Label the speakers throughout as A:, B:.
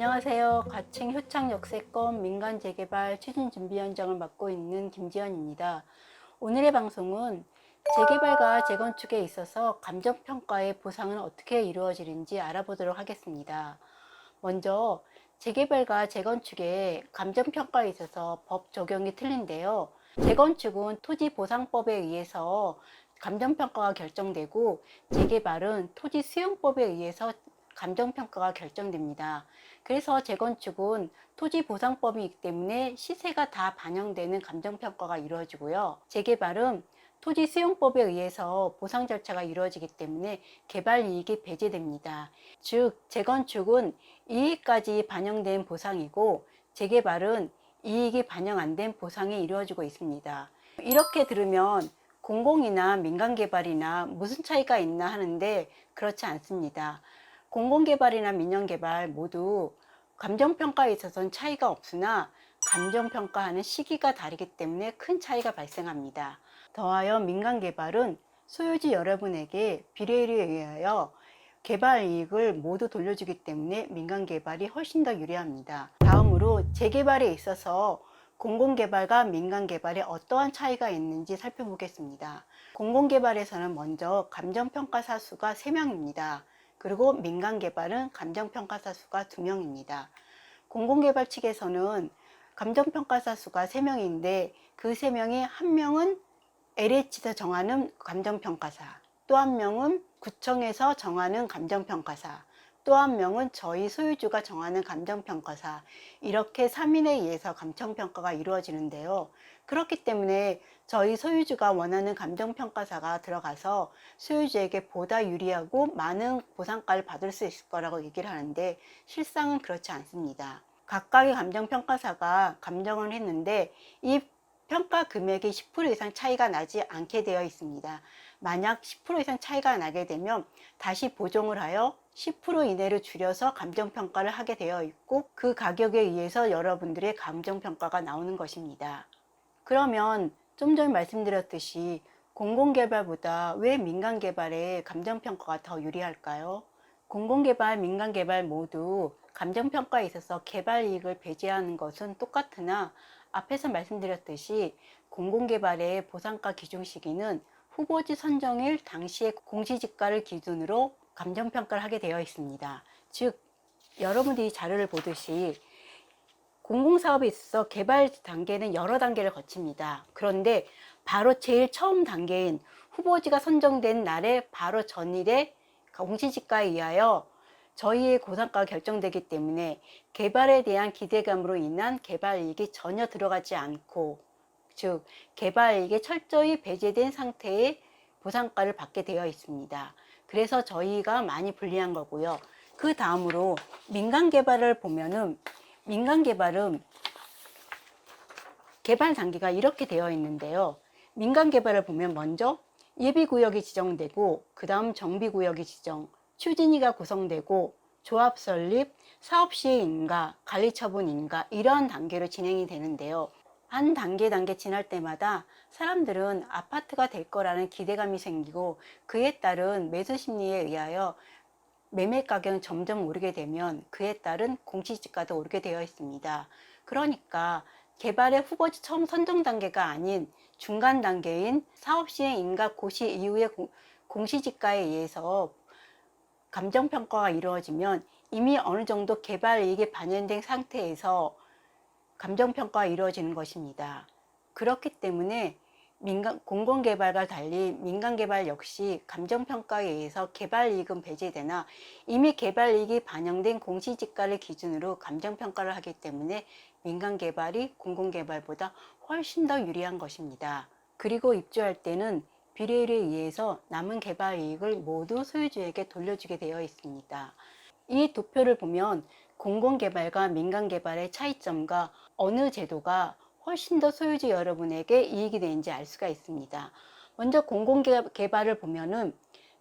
A: 안녕하세요. 가칭 효창 역세권 민간 재개발 추진준비위원장을 맡고 있는 김지연입니다. 오늘의 방송은 재개발과 재건축에 있어서 감정평가의 보상은 어떻게 이루어지는지 알아보도록 하겠습니다. 먼저 재개발과 재건축의 감정평가에 있어서 법 적용이 틀린데요. 재건축은 토지보상법에 의해서 감정평가가 결정되고 재개발은 토지수용법에 의해서 감정평가가 결정됩니다. 그래서 재건축은 토지보상법이기 때문에 시세가 다 반영되는 감정평가가 이루어지고요. 재개발은 토지수용법에 의해서 보상 절차가 이루어지기 때문에 개발이익이 배제됩니다. 즉, 재건축은 이익까지 반영된 보상이고 재개발은 이익이 반영 안 된 보상이 이루어지고 있습니다. 이렇게 들으면 공공이나 민간개발이나 무슨 차이가 있나 하는데 그렇지 않습니다. 공공개발이나 민영개발 모두 감정평가에 있어서는 차이가 없으나 감정평가하는 시기가 다르기 때문에 큰 차이가 발생합니다. 더하여 민간개발은 소유주 여러분에게 비례율에 의하여 개발 이익을 모두 돌려주기 때문에 민간개발이 훨씬 더 유리합니다. 다음으로 재개발에 있어서 공공개발과 민간개발에 어떠한 차이가 있는지 살펴보겠습니다. 공공개발에서는 먼저 감정평가사 수가 3명입니다. 그리고 민간개발은 감정평가사 수가 2명입니다. 공공개발 측에서는 감정평가사 수가 3명인데 그 3명이 한 명은 LH에서 정하는 감정평가사, 또 한 명은 구청에서 정하는 감정평가사, 또 한 명은 저희 소유주가 정하는 감정평가사, 이렇게 3인에 의해서 감정평가가 이루어지는데요. 그렇기 때문에 저희 소유주가 원하는 감정평가사가 들어가서 소유주에게 보다 유리하고 많은 보상가를 받을 수 있을 거라고 얘기를 하는데 실상은 그렇지 않습니다. 각각의 감정평가사가 감정을 했는데 이 평가 금액이 10% 이상 차이가 나지 않게 되어 있습니다. 만약 10% 이상 차이가 나게 되면 다시 보정을 하여 10% 이내로 줄여서 감정평가를 하게 되어 있고 그 가격에 의해서 여러분들의 감정평가가 나오는 것입니다. 그러면 좀 전에 말씀드렸듯이 공공개발보다 왜 민간개발의 감정평가가 더 유리할까요? 공공개발, 민간개발 모두 감정평가에 있어서 개발이익을 배제하는 것은 똑같으나 앞에서 말씀드렸듯이 공공개발의 보상가 기준 시기는 후보지 선정일 당시의 공시지가를 기준으로 감정평가를 하게 되어 있습니다. 즉, 여러분들이 자료를 보듯이 공공사업에 있어서 개발 단계는 여러 단계를 거칩니다. 그런데 바로 제일 처음 단계인 후보지가 선정된 날에 바로 전일에 공시지가에 의하여 저희의 보상가가 결정되기 때문에 개발에 대한 기대감으로 인한 개발이익이 전혀 들어가지 않고, 즉 개발이익이 철저히 배제된 상태의 보상가를 받게 되어 있습니다. 그래서 저희가 많이 불리한 거고요. 그 다음으로 민간개발을 보면은 민간개발은 개발 단계가 이렇게 되어 있는데요. 민간개발을 보면 먼저 예비구역이 지정되고 그 다음 정비구역이 지정, 추진위가 구성되고 조합 설립, 사업시행 인가, 관리처분 인가 이러한 단계로 진행이 되는데요. 한 단계 지날 때마다 사람들은 아파트가 될 거라는 기대감이 생기고 그에 따른 매수 심리에 의하여 매매 가격은 점점 오르게 되면 그에 따른 공시지가도 오르게 되어 있습니다. 그러니까 개발의 후보지 처음 선정 단계가 아닌 중간 단계인 사업시행 인가 고시 이후의 공시지가에 의해서 감정평가가 이루어지면 이미 어느 정도 개발 이익이 반영된 상태에서 감정평가가 이루어지는 것입니다. 그렇기 때문에 공공개발과 달리 민간개발 역시 감정평가에 의해서 개발이익은 배제되나 이미 개발이익이 반영된 공시지가를 기준으로 감정평가를 하기 때문에 민간개발이 공공개발보다 훨씬 더 유리한 것입니다. 그리고 입주할 때는 비례율에 의해서 남은 개발이익을 모두 소유주에게 돌려주게 되어 있습니다. 이 도표를 보면 공공개발과 민간개발의 차이점과 어느 제도가 훨씬 더 소유주 여러분에게 이익이 되는지 알 수가 있습니다. 먼저 공공개발을 보면은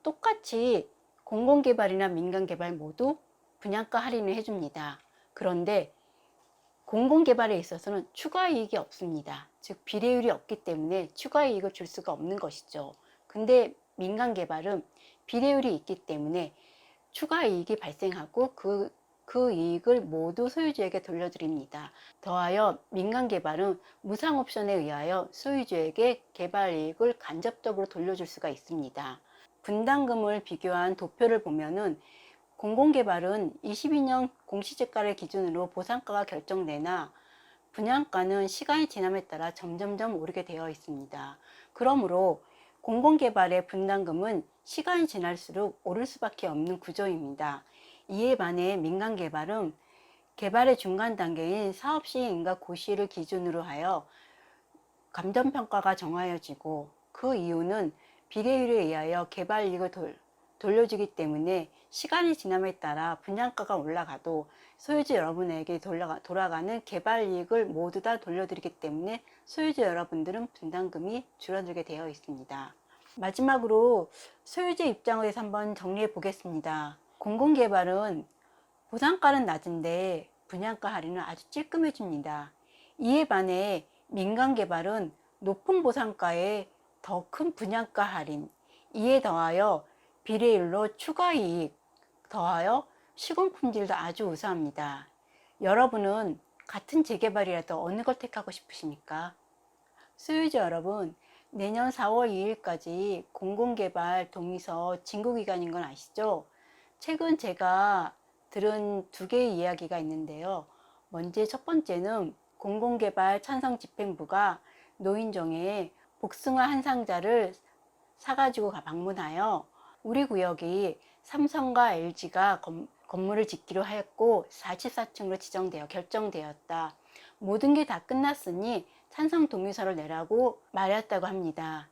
A: 똑같이 공공개발이나 민간개발 모두 분양가 할인을 해줍니다. 그런데 공공개발에 있어서는 추가이익이 없습니다. 즉 비례율이 없기 때문에 추가이익을 줄 수가 없는 것이죠. 근데 민간개발은 비례율이 있기 때문에 추가이익이 발생하고 그 그 이익을 모두 소유주에게 돌려드립니다. 더하여 민간개발은 무상옵션에 의하여 소유주에게 개발 이익을 간접적으로 돌려줄 수가 있습니다. 분담금을 비교한 도표를 보면은 공공개발은 22년 공시지가를 기준으로 보상가가 결정되나 분양가는 시간이 지남에 따라 점점점 오르게 되어 있습니다. 그러므로 공공개발의 분담금은 시간이 지날수록 오를 수밖에 없는 구조입니다. 이에 반해 민간개발은 개발의 중간 단계인 사업시행인가 고시를 기준으로 하여 감정평가가 정하여지고, 그 이유는 비례율에 의하여 개발 이익을 돌려주기 때문에 시간이 지남에 따라 분양가가 올라가도 소유주 여러분에게 돌아가는 개발 이익을 모두 다 돌려드리기 때문에 소유주 여러분들은 분담금이 줄어들게 되어 있습니다. 마지막으로 소유주 입장에서 한번 정리해 보겠습니다. 공공개발은 보상가는 낮은데 분양가 할인은 아주 찔끔해 줍니다. 이에 반해 민간개발은 높은 보상가에 더 큰 분양가 할인, 이에 더하여 비례율로 추가이익, 더하여 시공 품질도 아주 우수합니다. 여러분은 같은 재개발이라도 어느 걸 택하고 싶으십니까? 소유주 여러분, 내년 4월 2일까지 공공개발 동의서 진구기간인 건 아시죠? 최근 제가 들은 두 개의 이야기가 있는데요. 먼저 첫 번째는 공공개발 찬성집행부가 노인정에 복숭아 한 상자를 사가지고 방문하여 우리 구역이 삼성과 LG가 건물을 짓기로 하였고 44층으로 결정되었다. 모든 게 다 끝났으니 찬성 동의서를 내라고 말했다고 합니다.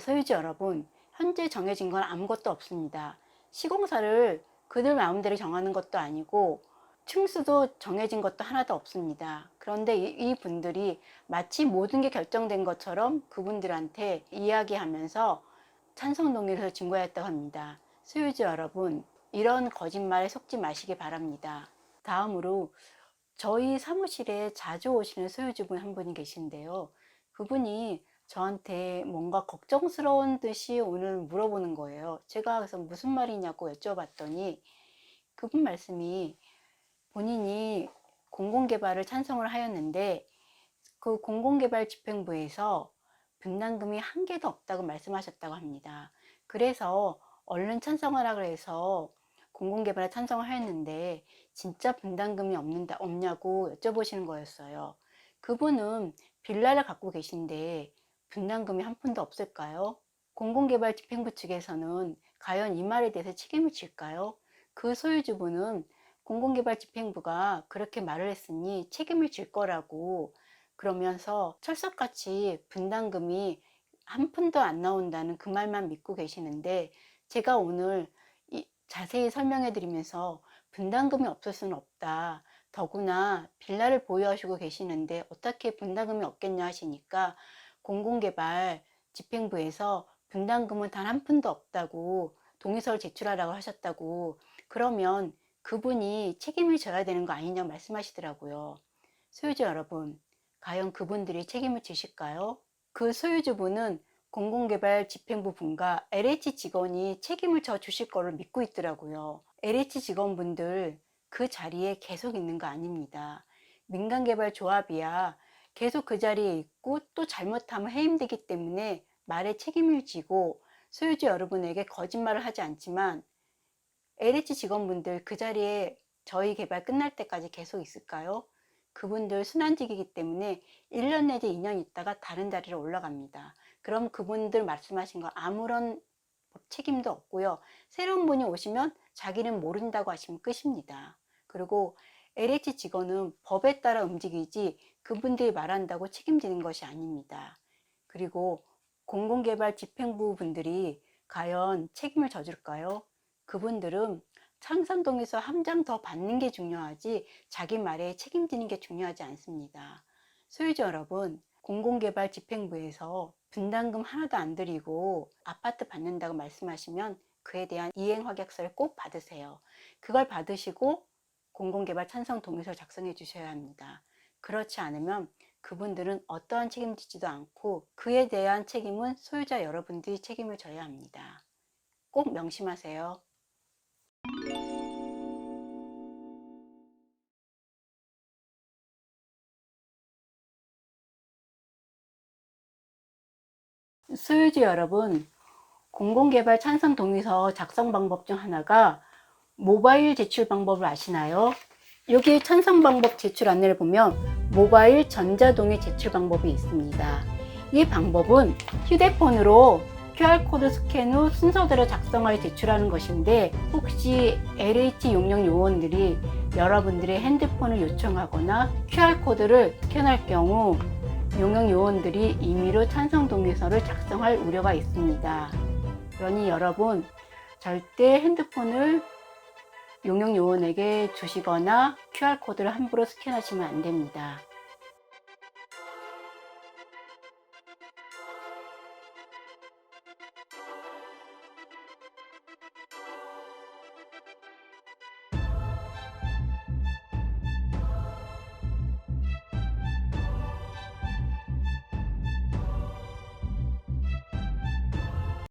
A: 소유주 여러분, 현재 정해진 건 아무것도 없습니다. 시공사를 그들 마음대로 정하는 것도 아니고 층수도 정해진 것도 하나도 없습니다. 그런데 이 분들이 마치 모든 게 결정된 것처럼 그분들한테 이야기하면서 찬성 동의를 증거했다고 합니다. 소유주 여러분, 이런 거짓말에 속지 마시기 바랍니다. 다음으로 저희 사무실에 자주 오시는 소유주분 한 분이 계신데요. 그분이 저한테 뭔가 걱정스러운 듯이 오늘 물어보는 거예요. 제가 그래서 무슨 말이냐고 여쭤봤더니 그분 말씀이 본인이 공공개발을 찬성을 하였는데 그 공공개발 집행부에서 분담금이 한 개도 없다고 말씀하셨다고 합니다. 그래서 얼른 찬성하라 그래서 공공개발에 찬성을 하였는데 진짜 분담금이 없냐고 여쭤보시는 거였어요. 그분은 빌라를 갖고 계신데 분담금이 한 푼도 없을까요? 공공개발 집행부 측에서는 과연 이 말에 대해서 책임을 질까요? 그 소유주분은 공공개발 집행부가 그렇게 말을 했으니 책임을 질 거라고 그러면서 철석같이 분담금이 한 푼도 안 나온다는 그 말만 믿고 계시는데, 제가 오늘 자세히 설명해 드리면서 분담금이 없을 수는 없다. 더구나 빌라를 보유하시고 계시는데 어떻게 분담금이 없겠냐 하시니까 공공개발 집행부에서 분담금은 단 한 푼도 없다고 동의서를 제출하라고 하셨다고, 그러면 그분이 책임을 져야 되는 거 아니냐고 말씀하시더라고요. 소유주 여러분, 과연 그분들이 책임을 지실까요? 그 소유주분은 공공개발 집행부 분과 LH 직원이 책임을 져 주실 거를 믿고 있더라고요. LH 직원분들 그 자리에 계속 있는 거 아닙니다. 민간개발 조합이야 계속 그 자리에 있고 또 잘못하면 해임되기 때문에 말에 책임을 지고 소유주 여러분에게 거짓말을 하지 않지만 LH 직원분들 그 자리에 저희 개발 끝날 때까지 계속 있을까요? 그분들 순환직이기 때문에 1년 내지 2년 있다가 다른 자리로 올라갑니다. 그럼 그분들 말씀하신 거 아무런 책임도 없고요. 새로운 분이 오시면 자기는 모른다고 하시면 끝입니다. 그리고 LH 직원은 법에 따라 움직이지 그분들이 말한다고 책임지는 것이 아닙니다. 그리고 공공개발 집행부 분들이 과연 책임을 져줄까요? 그분들은 창산동에서 한 장 더 받는 게 중요하지 자기 말에 책임지는 게 중요하지 않습니다. 소유주 여러분, 공공개발 집행부에서 분담금 하나도 안 드리고 아파트 받는다고 말씀하시면 그에 대한 이행 확약서를 꼭 받으세요. 그걸 받으시고 공공개발 찬성 동의서 작성해 주셔야 합니다. 그렇지 않으면 그분들은 어떠한 책임지지도 않고 그에 대한 책임은 소유자 여러분들이 책임을 져야 합니다. 꼭 명심하세요. 소유주 여러분, 공공개발 찬성 동의서 작성 방법 중 하나가 모바일 제출 방법을 아시나요? 여기 찬성 방법 제출 안내를 보면 모바일 전자동의 제출 방법이 있습니다. 이 방법은 휴대폰으로 QR코드 스캔 후 순서대로 작성하여 제출하는 것인데, 혹시 LH 용역 요원들이 여러분들의 핸드폰을 요청하거나 QR코드를 스캔할 경우 용역 요원들이 임의로 찬성 동의서를 작성할 우려가 있습니다. 그러니 여러분, 절대 핸드폰을 용역 요원에게 주시거나 QR코드를 함부로 스캔하시면 안 됩니다.